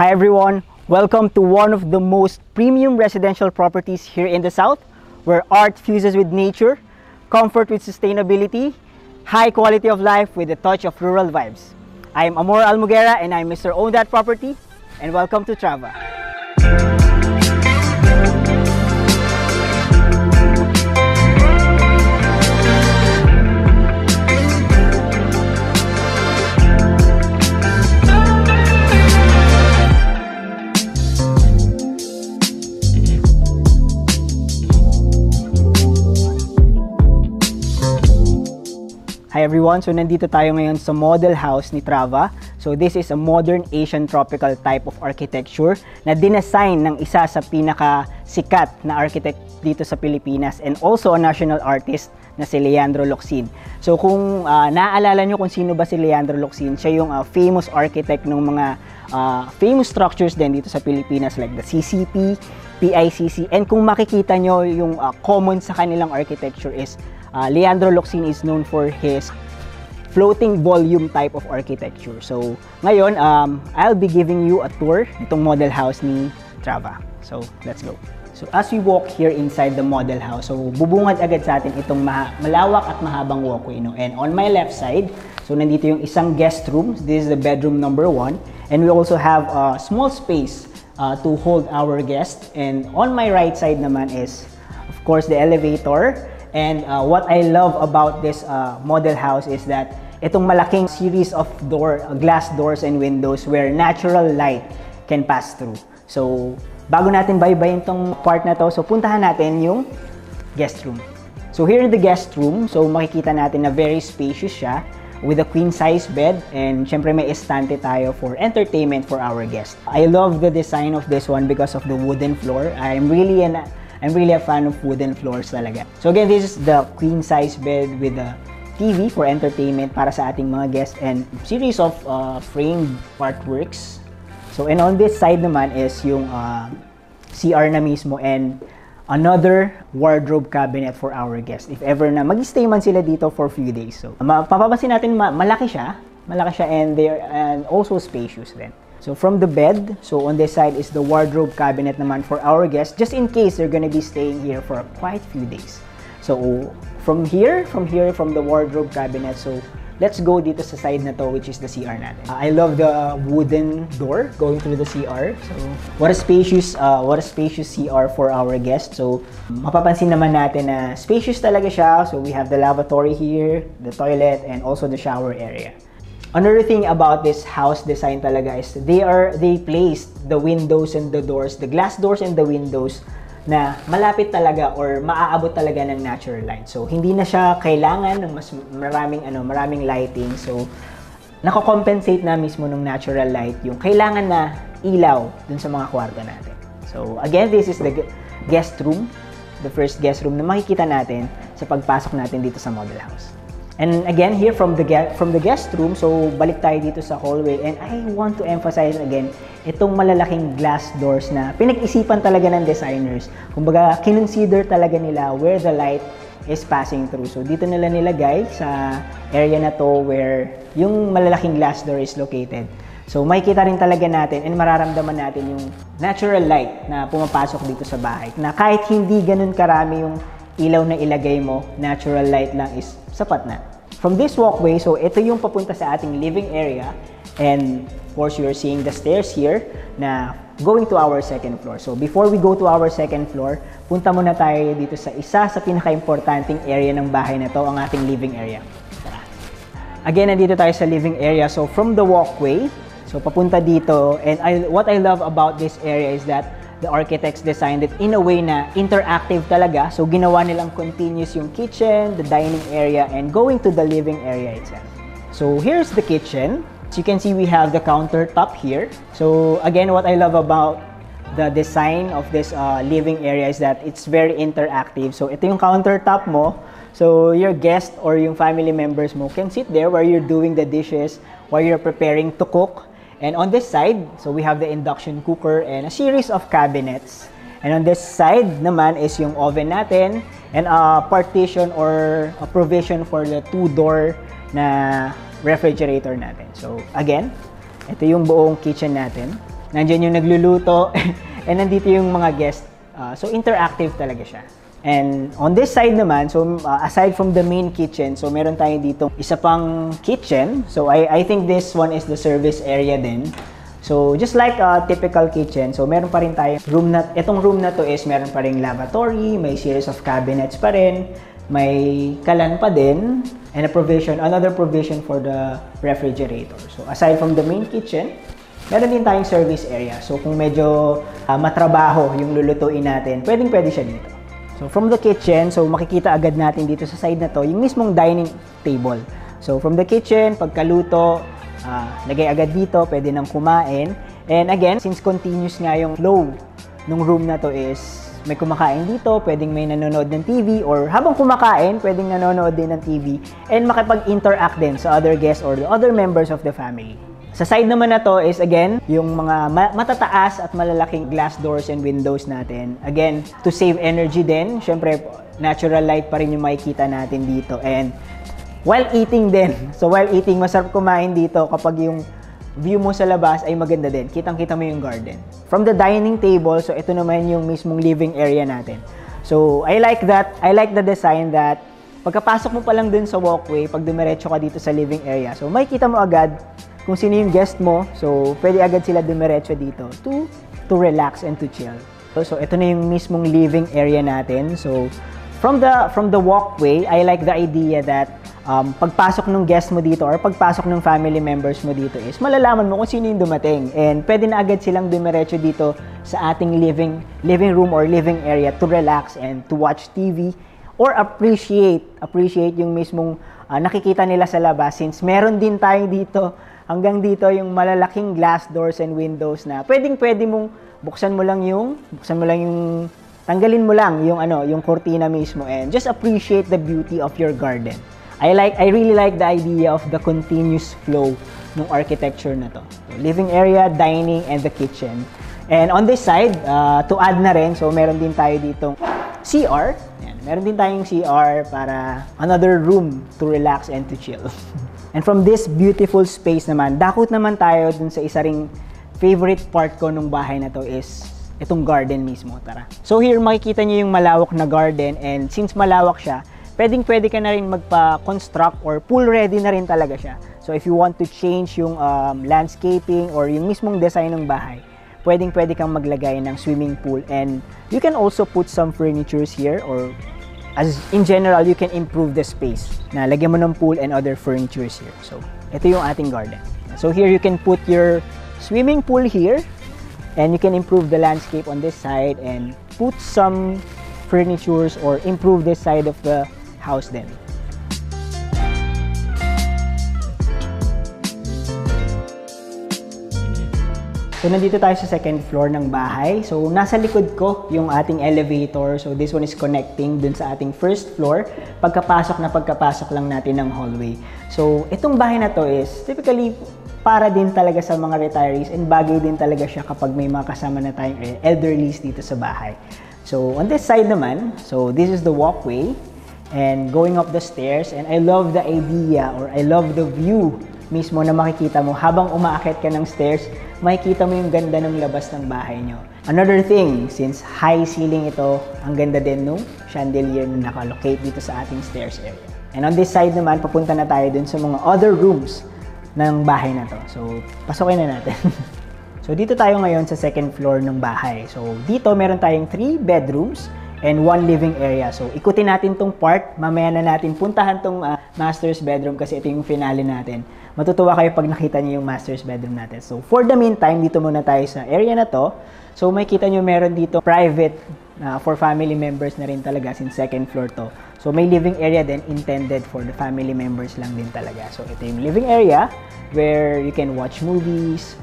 Hi everyone, welcome to one of the most premium residential properties here in the South, where art fuses with nature, comfort with sustainability, high quality of life with a touch of rural vibes. I am Amor Almugera and I'm Mr. Own That Property, and welcome to Trava. Hi everyone, so nandito tayo ngayon sa model house ni Trava. So this is a modern Asian tropical type of architecture na dinesign ng isa sa pinakasikat na architect dito sa Pilipinas and also a national artist na si Leandro Locsin. So kung naaalala nyo kung sino ba si Leandro Locsin, siya yung famous architect ng mga famous structures din dito sa Pilipinas like the CCP, PICC, and kung makikita nyo yung common sa kanilang architecture is Leandro Locsin is known for his floating volume type of architecture. So, ngayon, I'll be giving you a tour nitong model house ni Trava. So, let's go. So, as we walk here inside the model house, so bubungad agad sa atin itong malawak at mahabang walkway, no? And on my left side, so nandito yung isang guest room. This is the bedroom number 1. And we also have a small space to hold our guest. And on my right side naman is, of course, the elevator. And what I love about this model house is that itong malaking series of glass doors and windows where natural light can pass through. So, bago natin baybayin tong part na to, so puntahan natin yung guest room. So here in the guest room, so makikita natin na very spacious siya with a queen size bed, and syempre may estante tayo for entertainment for our guests. I love the design of this one because of the wooden floor. I'm really a fan of wooden floors talaga. So again, this is the queen size bed with a TV for entertainment para sa ating mga guests and series of framed artworks. So and on this side naman is yung CR na mismo and another wardrobe cabinet for our guests if ever na mag-stay man sila dito for few days. So mapapansin natin malaki siya and also spacious din. So from the bed, so on this side is the wardrobe cabinet naman for our guests, just in case they're gonna be staying here for quite few days. So from the wardrobe cabinet, so let's go dito sa side na to, which is the CR natin. I love the wooden door going through the CR. So what a spacious CR for our guests. So mapapansin naman natin na spacious talaga siya. So we have the lavatory here, the toilet, and also the shower area. Another thing about this house design talaga is they placed the windows and the doors, the glass doors and the windows na malapit talaga or maaabot talaga ng natural light. So hindi na siya kailangan ng mas maraming lighting. So nako-compensate na mismo ng natural light yung kailangan na ilaw dun sa mga kwarto natin. So again, this is the guest room, the first guest room na makikita natin sa pagpasok natin dito sa model house. And again, here from the guest room, so balik tayo dito sa hallway, and I want to emphasize again itong malalaking glass doors na pinag-isipan talaga ng designers. Kumbaga, kinonsider talaga nila where the light is passing through. So dito nila nilagay sa area na to where yung malalaking glass door is located. So makikita rin talaga natin and mararamdaman natin yung natural light na pumapasok dito sa bahay. Na kahit hindi ganun karami yung ilaw na ilagay mo, natural light lang is sapat na. From this walkway, so ito yung papunta sa ating living area, and of course you're seeing the stairs here na going to our second floor. So before we go to our second floor, punta muna tayo dito sa isa sa pinaka-importanting area ng bahay na to, ang ating living area. Again, nandito tayo sa living area. So from the walkway, so papunta dito, and what I love about this area is that the architects designed it in a way na interactive talaga. So ginawa nilang continuous yung kitchen, the dining area, and going to the living area itself. So here's the kitchen. As you can see, we have the countertop here. So again, what I love about the design of this living area is that it's very interactive. So ito yung countertop mo. So your guest or yung family members mo can sit there while you're doing the dishes, while you're preparing to cook. And on this side, so we have the induction cooker and a series of cabinets. And on this side naman is yung oven natin and a partition or a provision for the 2-door na refrigerator natin. So again, ito yung buong kitchen natin. Nandiyan yung nagluluto, and nandito yung mga guest. So interactive talaga siya. And on this side naman, so aside from the main kitchen, so meron tayo dito isa pang kitchen. So I think this one is the service area din. So just like a typical kitchen, so meron pa rin tayo room na, itong room na to is meron pa ring lavatory, may series of cabinets pa rin, may kalan pa din, and another provision for the refrigerator. So aside from the main kitchen, meron din tayong service area. So kung medyo matrabaho yung lulutuin natin, pwede siya dito. So from the kitchen, so makikita agad natin dito sa side na to, yung mismong dining table. So from the kitchen, pagkaluto, lagay agad dito, pwede nang kumain. And again, since continuous nga yung flow ng room na to is may kumakain dito, pwedeng may nanonood ng TV, or habang kumakain, pwedeng nanonood din ng TV, and makipag-interact din sa other guests or the other members of the family. Sa side naman na to is again, yung mga matataas at malalaking glass doors and windows natin. Again, to save energy din. Syempre, natural light pa rin yung makikita natin dito. And while eating din. So while eating, masarap kumain dito kapag yung view mo sa labas ay maganda din. Kitang-kita mo yung garden. From the dining table, so ito naman yung mismong living area natin. So I like that. I like the design that pagkapasok mo pa lang dun sa walkway, pag dumiretso ka dito sa living area, so makikita mo agad kung sino yung guest mo. So pwede agad sila dumiretso dito to relax and to chill. So ito na yung mismong living area natin. So from the walkway, I like the idea that pagpasok ng guest mo dito or pagpasok ng family members mo dito is malalaman mo kung sino yung dumating, and pwede na agad silang dumiretso dito sa ating living room or living area to relax and to watch TV or appreciate yung mismong nakikita nila sa labas, since meron din tayo dito hanggang dito yung malalaking glass doors and windows na pwede mong tanggalin mo lang yung cortina mismo and just appreciate the beauty of your garden. I really like the idea of the continuous flow ng architecture na to. So, living area, dining, and the kitchen. And on this side, to add na rin, so meron din tayo ditong CR. Ayan, meron din tayong CR para another room to relax and to chill. And from this beautiful space naman, dakot naman tayo dun sa isa ring favorite part ko nung bahay na to is itong garden mismo. Tara. So here makikita niyo yung malawak na garden, and since malawak siya, pwede ka na rin magpa-construct or pool ready na rin talaga siya. So if you want to change yung landscaping or yung mismong design ng bahay, pwede kang maglagay ng swimming pool, and you can also put some furnitures here, or as in general, you can improve the space na lagyan mo ng pool and other furnitures here. So ito yung ating garden. So here you can put your swimming pool here, and you can improve the landscape on this side and put some furnitures or improve this side of the house then. So nandito tayo sa second floor ng bahay. So nasa likod ko yung ating elevator. So this one is connecting dun sa ating first floor. Pagkapasok lang natin ng hallway. So itong bahay na to is typically para din talaga sa mga retirees, and bagay din talaga siya kapag may mga kasama na tayong elderlies dito sa bahay. So on this side naman, so this is the walkway and going up the stairs, and I love the idea or I love the view mismo na makikita mo habang umaakit ka ng stairs, makikita mo yung ganda ng labas ng bahay nyo. Another thing, since high ceiling ito, ang ganda din nung chandelier na nakalocate dito sa ating stairs area. And on this side naman, papunta na tayo dun sa mga other rooms ng bahay na to. So, pasokin na natin. So, dito tayo ngayon sa second floor ng bahay. So, dito meron tayong 3 bedrooms and 1 living area. So, ikutin natin tong part. Mamaya na natin puntahan tong master's bedroom kasi ito yung finale natin. Matutuwa kayo pag nakita niyo yung master's bedroom natin. So, for the meantime, dito muna tayo sa area na to. So, makikita niyo meron dito private for family members na rin talaga since second floor to. So, may living area din intended for the family members lang din talaga. So, ito yung living area where you can watch movies,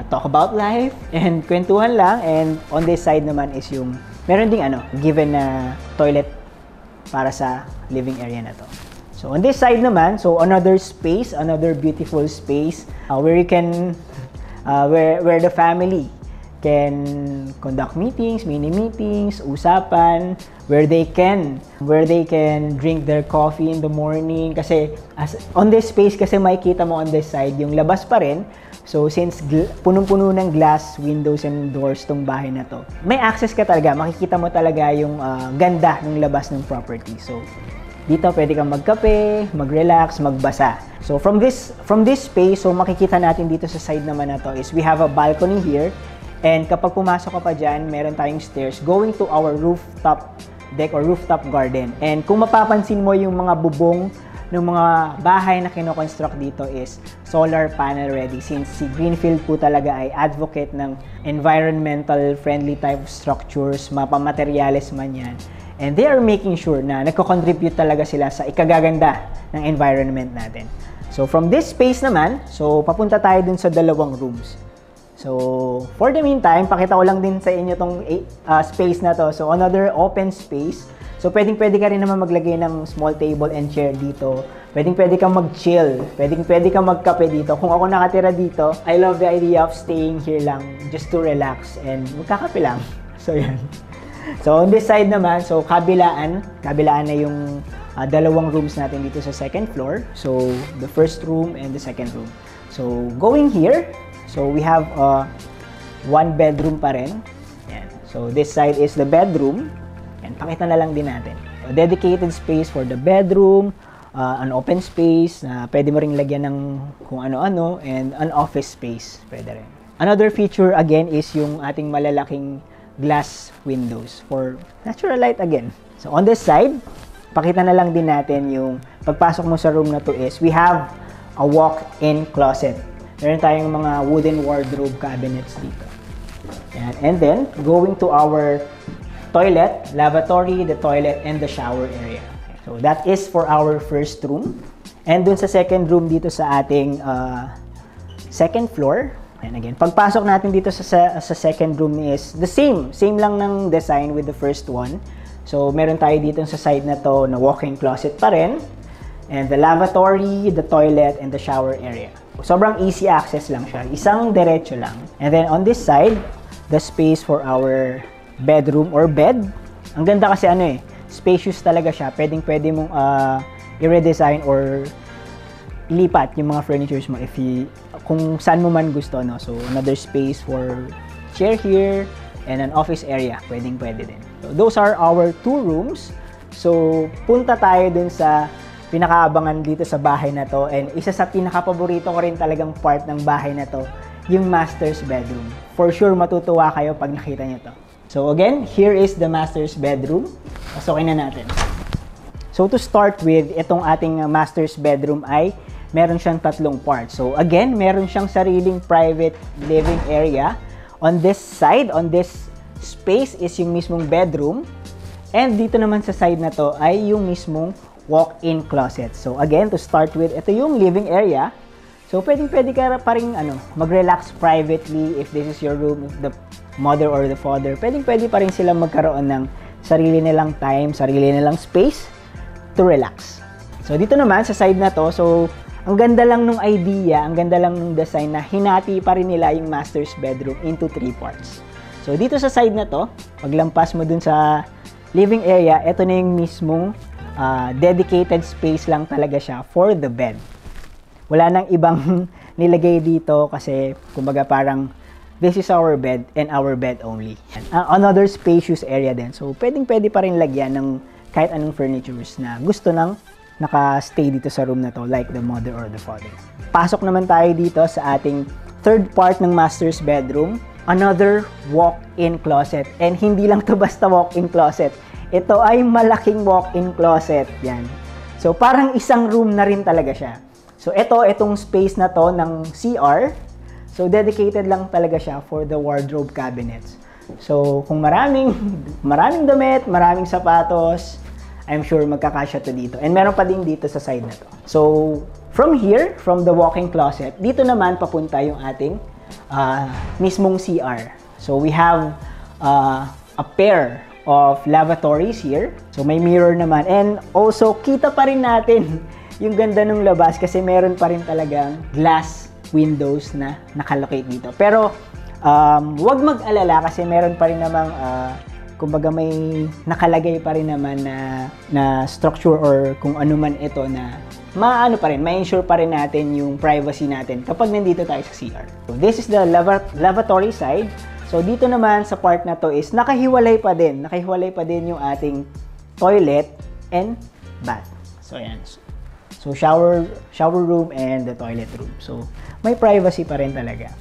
talk about life, and kwentuhan lang. And on this side naman is yung meron ding given na toilet para sa living area na to. So on this side naman, so another space, another beautiful space where you can where the family can conduct meetings, mini meetings, usapan, where they can drink their coffee in the morning kasi on this space kasi makikita mo on this side yung labas pa rin. So since punong-puno ng glass, windows, and doors tong bahay na to, may access ka talaga, makikita mo talaga yung ganda ng labas ng property. So dito pwede kang magkape, mag-relax, magbasa. So from this space, so makikita natin dito sa side naman na to is we have a balcony here. And kapag pumasok ka pa dyan, meron tayong stairs going to our rooftop deck or rooftop garden. And kung mapapansin mo yung mga bubong ng mga bahay na kinoconstruct dito is solar panel ready, since si Greenfield po talaga ay advocate ng environmental friendly type of structures, mapamaterials man yan. And they are making sure na nagko-contribute talaga sila sa ikagaganda ng environment natin. So from this space naman, so papunta tayo dun sa dalawang rooms. So for the meantime, pakita ko lang din sa inyo tong space na to. So another open space. So pwede ka rin naman maglagay ng small table and chair dito. Pwede kang mag-chill. Pwede kang magkape dito. Kung ako nakatira dito, I love the idea of staying here lang just to relax and magkakape lang. So yan. So on this side naman, so kabilaan na yung dalawang rooms natin dito sa second floor. So the first room and the second room. So going here, so we have one bedroom pa rin. Yan. So this side is the bedroom. Yan, pakita na lang din natin. A dedicated space for the bedroom, an open space na pwede mo ring lagyan ng kung ano-ano, and an office space. Pwede rin. Another feature again is yung ating malalaking glass windows for natural light again. So on this side, pakita na lang din natin yung pagpasok mo sa room na to is we have a walk-in closet. Meron tayong mga wooden wardrobe cabinets dito. Yan. And then, going to our toilet, lavatory, the toilet, and the shower area. So that is for our first room. And dun sa second room dito sa ating second floor. And again, pagpasok natin dito sa second room is the same lang ng design with the first one. So meron tayo dito sa side na to na walk-in closet pa rin. And the lavatory, the toilet, and the shower area. Sobrang easy access lang siya. Isang diretso lang. And then on this side, the space for our bedroom or bed. Ang ganda kasi spacious talaga siya. Pwede mong i-redesign or ilipat yung mga furnitures mo kung saan mo man gusto, no? So another space for chair here and an office area. Pwede din. So those are our two rooms. So punta tayo dun sa pinakaabangan dito sa bahay na to, and isa sa pinaka-paborito ko rin talagang part ng bahay na to, yung master's bedroom. For sure matutuwa kayo pag nakita niyo to. So again, here is the master's bedroom. Pasukin na natin. So to start with, itong ating master's bedroom ay meron siyang tatlong parts. So again, meron siyang sariling private living area. On this side, on this space is yung mismong bedroom. And dito naman sa side na to ay yung mismong walk-in closet. So again, to start with, ito yung living area. So pwede ka pa rin mag-relax privately if this is your room, if the mother or the father, pwede pa rin silang magkaroon ng sarili nilang time, sarili nilang space to relax. So dito naman sa side na to, so ang ganda lang nung idea, ang ganda lang nung design na hinati pa rin nila yung master's bedroom into 3 parts. So dito sa side na to, paglampas mo dun sa living area, ito na yung mismong dedicated space lang talaga siya for the bed. Wala nang ibang nilagay dito kasi kumbaga parang this is our bed and our bed only. Another spacious area din. So pwede pa rin lagyan ng kahit anong furnitures na gusto nang naka-stay dito sa room na to, like the mother or the father. Pasok naman tayo dito sa ating third part ng master's bedroom. Another walk-in closet. And hindi lang to basta walk-in closet. Ito ay malaking walk-in closet. Yan. So parang isang room na rin talaga siya. So itong space na to ng CR, so dedicated lang talaga siya for the wardrobe cabinets. So kung maraming damit, maraming sapatos, I'm sure magkakasya to dito. And meron pa din dito sa side na to. So from here, from the walk-in closet, dito naman papunta yung ating mismong CR. So we have a pair of lavatories here. So may mirror naman. And also, kita pa rin natin yung ganda ng labas kasi meron pa rin talagang glass windows na nakalocate dito. Pero wag mag-alala kasi meron pa rin namang kumbaga may nakalagay pa rin naman na structure or kung ano man ito na maano pa rin, ma-ensure pa rin natin yung privacy natin kapag nandito tayo sa CR. So, this is the lavatory side. So, dito naman sa part na to is nakahiwalay pa din yung ating toilet and bath. So, ayan. So, shower room and the toilet room. So, may privacy pa rin talaga.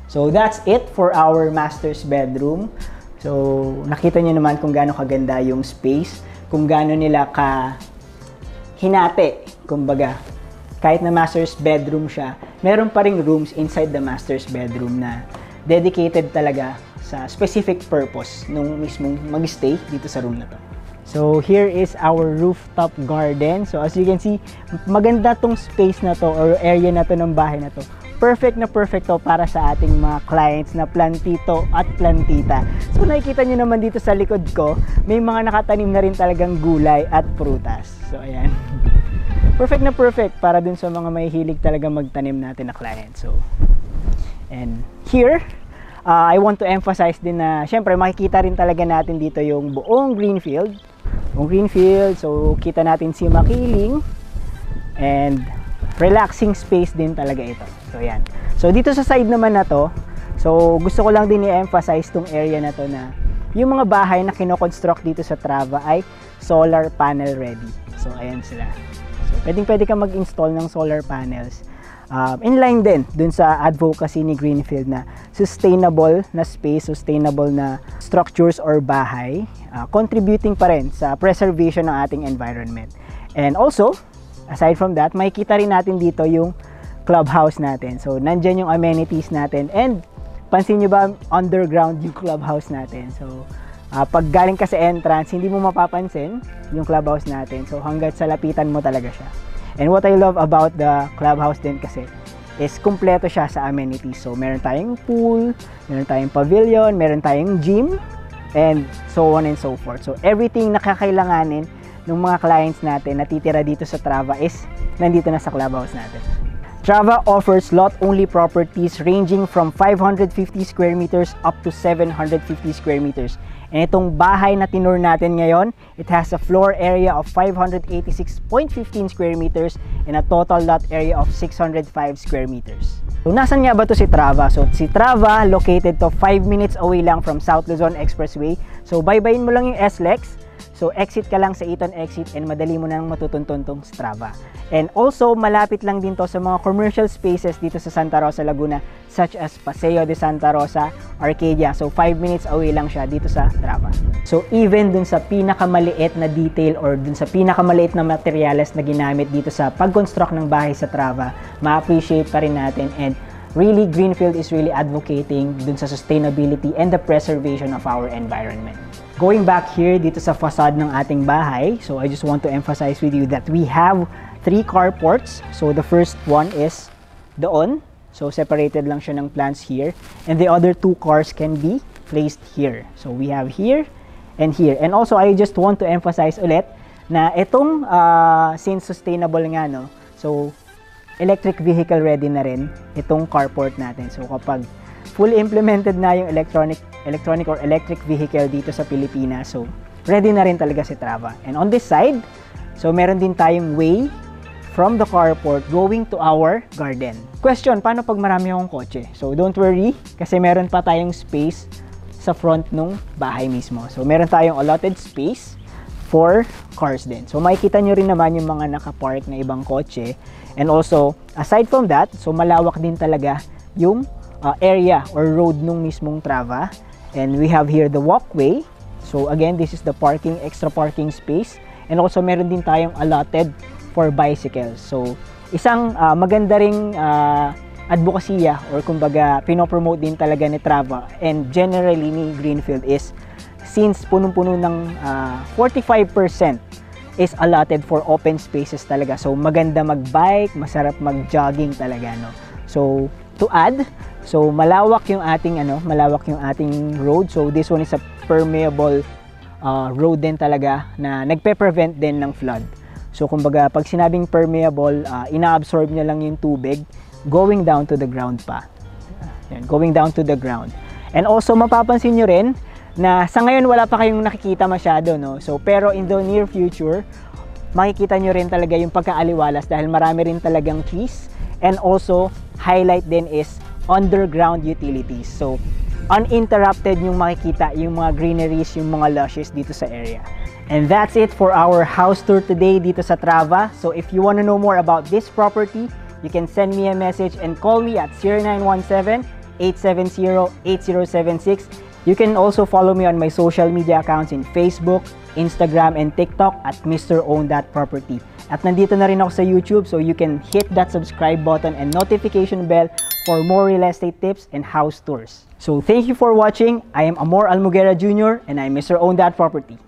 So that's it for our master's bedroom. So, nakita nyo naman kung gaano kaganda yung space, kung gaano nila hinati. Kumbaga, kahit na master's bedroom siya, meron pa ring rooms inside the master's bedroom na dedicated talaga sa specific purpose nung mismong mag-stay dito sa room na to. So, here is our rooftop garden. So, as you can see, maganda tong space na to or area na to ng bahay na to. Perfect na perfect to para sa ating mga clients na plantito at plantita. So nakikita nyo naman dito sa likod ko, may mga nakatanim na rin talagang gulay at prutas. So ayan. Perfect na perfect para dun sa mga may hilig talaga magtanim natin na client. So, and here, I want to emphasize din na syempre makikita rin talaga natin dito yung buong green field. So kita natin si Makiling and relaxing space din talaga ito. So yan. So dito sa side naman na to, so gusto ko lang din i-emphasize tong area na to na yung mga bahay na kino-construct dito sa Trava ay solar panel ready. So ayan sila. So pwede ka mag-install ng solar panels. In line din dun sa advocacy ni Greenfield na sustainable na space, sustainable na structures or bahay, contributing pa rin sa preservation ng ating environment. And also, aside from that, makikita rin natin dito yung clubhouse natin. So, nandyan yung amenities natin. And, pansin nyo ba, underground yung clubhouse natin. So, pag galing ka sa entrance, hindi mo mapapansin yung clubhouse natin. So, hanggat sa lapitan mo talaga siya. And what I love about the clubhouse din kasi is kumpleto siya sa amenities. So, meron tayong pool, meron tayong pavilion, meron tayong gym, and so on and so forth. So, everything na kakailanganin ng mga clients natin na titira dito sa Trava is nandito na sa clubhouse natin. Trava offers lot-only properties ranging from 550 square meters up to 750 square meters. And itong bahay na tinur natin ngayon, it has a floor area of 586.15 square meters and a total lot area of 605 square meters. So, nasan nga ba to si Trava? So, si Trava located to 5 minutes away lang from South Luzon Expressway. So, baybayin mo lang yung SLEX. So, exit ka lang sa Eton exit and madali mo nang matutuntun tong Strava. And also, malapit lang din to sa mga commercial spaces dito sa Santa Rosa, Laguna, such as Paseo de Santa Rosa, Arcadia. So, 5 minutes away lang siya dito sa Trava. So, even dun sa pinakamaliit na detail or dun sa pinakamaliit na materyales na ginamit dito sa pag-construct ng bahay sa Trava, ma-appreciate pa rin natin. And really, Greenfield is really advocating dun sa sustainability and the preservation of our environment. Going back here dito sa facade ng ating bahay, so I just want to emphasize with you that we have 3 carports. So the first one is doon. So separated lang siya ng plants here. And the other 2 cars can be placed here. So we have here and here. And also I just want to emphasize ulit na itong since sustainable nga, no? So electric vehicle ready na rin itong carport natin. So kapag fully implemented na yung electronic or electric vehicle dito sa Pilipinas, so ready na rin talaga si Trava. And on this side, so meron din tayong way from the carport going to our garden. Question, paano pag marami akong kotse? So don't worry, kasi meron pa tayong space sa front nung bahay mismo. So meron tayong allotted space for cars din. So makikita nyo rin naman yung mga nakapark na ibang kotse. And also, aside from that, so malawak din talaga yung area or road nung mismong Trava. And we have here the walkway. So again, this is the parking, extra parking space. And also meron din tayong allotted for bicycles. So isang maganda ring advokasya or kumbaga pinopromote din talaga ni Trava and generally ni Greenfield is since punong-puno ng 45% is allotted for open spaces talaga. So maganda mag-bike, masarap mag-jogging talaga, no. So to add, so malawak yung ating road. So this one is a permeable road din talaga na nagpe-prevent din ng flood. So kumbaga pag sinabing permeable, ina-absorb niya lang yung tubig going down to the ground pa. Yan, going down to the ground. And also mapapansin nyo rin na sa ngayon wala pa kayong nakikita masyado, no. So pero in the near future, makikita nyo rin talaga yung pagkaaliwalas dahil marami rin talagang trees. And also, highlight din is underground utilities. So, uninterrupted yung makikita yung mga greeneries, yung mga lushes dito sa area. And that's it for our house tour today dito sa Trava. So, if you want to know more about this property, you can send me a message and call me at 0917-870-8076. You can also follow me on my social media accounts in Facebook, Instagram, and TikTok at Mr. Own That Property. At nandito na rin ako sa YouTube, so you can hit that subscribe button and notification bell for more real estate tips and house tours. So thank you for watching. I am Amor Almuguera Jr. and I'm Mr. Own That Property.